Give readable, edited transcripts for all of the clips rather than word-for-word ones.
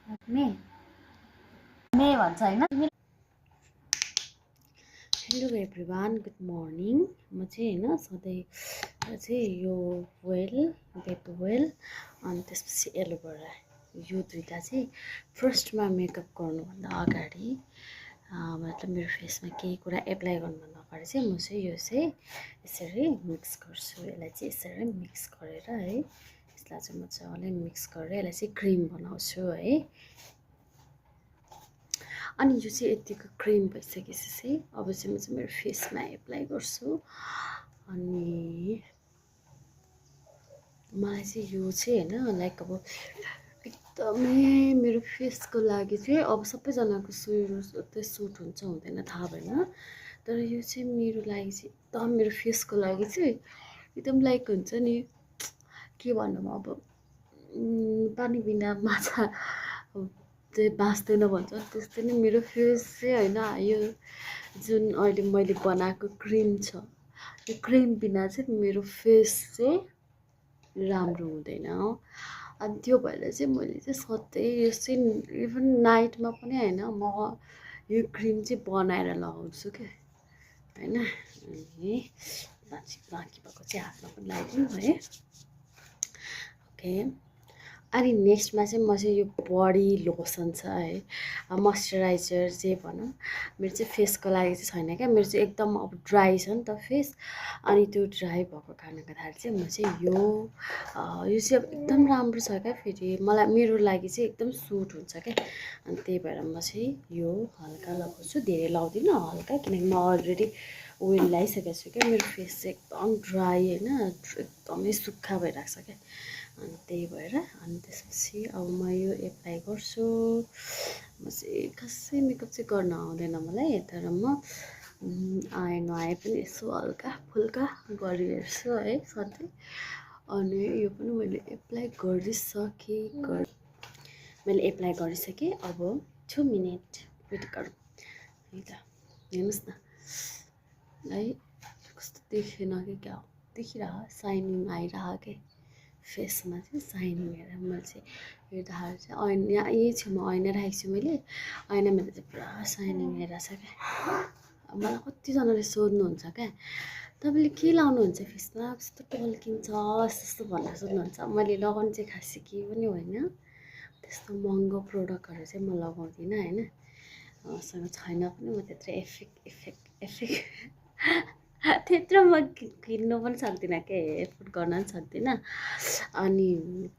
मे मे भन्छ हैन तिमी। Hello everyone, good morning. म चाहिँ हैन सधैँ चाहिँ यो वेल बेबी वेल अनि त्यसपछि एलोभेरा यो दुईटा चाहिँ फर्स्टमा मेकअप गर्नुभन्दा अगाडि मतलब मेरो फेसमा केही कुरा एप्लाई गर्नुभन्दा अगाडि चाहिँ म चाहिँ यो चाहिँ यसरी मिक्स गर्छु। यसलाई चाहिँ यसरी मिक्स गरेर है, यसलाई चाहिँ मजाले मिक्स गरेर यसलाई चाहिँ क्रिम बनाउँछु है। अनि यो चाहिँ यतिको क्रिम भइसकेपछि चाहिँ अब चाहिँ म चाहिँ मेरो फेसमा एप्लाई गर्छु। अनि मलाई चाहिँ यो चाहिँ हैन लाइक अब एकदमै मेरो फेसको लागि चाहिँ अब सबैजनाको त्यो सुट हुन्छ हुँदैन थाहा भएन, तर यो चाहिँ मेरो लागि चाहिँ एकदम मेरो फेसको लागि चाहिँ एकदम लाइक हुन्छ नि के भनौँ अब पानी बिना माछा चाहिँ बाँच्दैन भन्छ त्यस्तै नै मेरो फेस चाहिँ होइन। यो जुन अहिले मैले बनाएको क्रिम छ, यो क्रिम बिना चाहिँ मेरो फेस चाहिँ राम्रो हुँदैन। अनि त्यो भएर चाहिँ मैले चाहिँ सधैँ यो चाहिँ इभन नाइटमा पनि होइन म यो क्रिम चाहिँ बनाएर लगाउँछु क्या होइन। अनि बाँकी भएको चाहिँ हातमा पनि लगाइदिउँ है। ओके, अनि नेक्स्टमा चाहिँ म चाहिँ यो बडी लोसन छ है, मोइस्चराइजर जे भनौँ, मेरो चाहिँ फेसको लागि चाहिँ छैन क्या। मेरो चाहिँ एकदम अब ड्राई छ नि त फेस, अनि त्यो ड्राई भएको कारणले गर्दाखेरि चाहिँ म चाहिँ यो चाहिँ अब एकदम राम्रो छ क्या। फेरि मलाई मेरो लागि चाहिँ एकदम सुट हुन्छ क्या। अनि त्यही भएर म चाहिँ यो हल्का लगाउँछु, धेरै लाउँदिनँ, हल्का, किनकि म अलरेडी ओइल लगाइसकेको छु क्या। मेरो फेस चाहिँ एकदम ड्राई होइन, एकदमै सुक्खा भइरहेको छ क्या। अनि त्यही भएर अनि त्यसपछि अब म यो एप्लाई गर्छु। म चाहिँ खासै मेकअप चाहिँ गर्न आउँदैन मलाई, तर म आए नआए पनि यसो हल्का फुल्का गरिहेर्छु है सधैँ। अनि यो पनि मैले एप्लाई गरिसकेँ, मैले एप्लाई गरिसकेँ। अब 2 मिनट वेट गरौँ है त। हेर्नुहोस् न है कस्तो देखेन कि क्या हो, देखिरह साइनिङ आइरह के फेसमा चाहिँ साइनिङ हेरेर मैले चाहिँ हेर्दाखेरि चाहिँ ऐना यहाँ यही छेउमा ऐना राखेको छु मैले, ऐनामा चाहिँ पुरा साइनिङ हेरेको छ क्या। मलाई कतिजनाले सोध्नुहुन्छ क्या, तपाईँले के लाउनुहुन्छ फेसमा कस्तो टल्किन्छ यस्तो भनेर सोध्नुहुन्छ। मैले लगाउनु चाहिँ खासै केही पनि होइन, त्यस्तो महँगो प्रडक्टहरू चाहिँ म लगाउँदिनँ होइन। मसँग छैन पनि, म त्यत्रो त्यत्रो म किन्नु पनि सक्दिनँ क्या, एफोर्ड गर्न पनि सक्दिनँ। अनि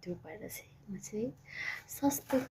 त्यो भएर चाहिँ म चाहिँ सस्तो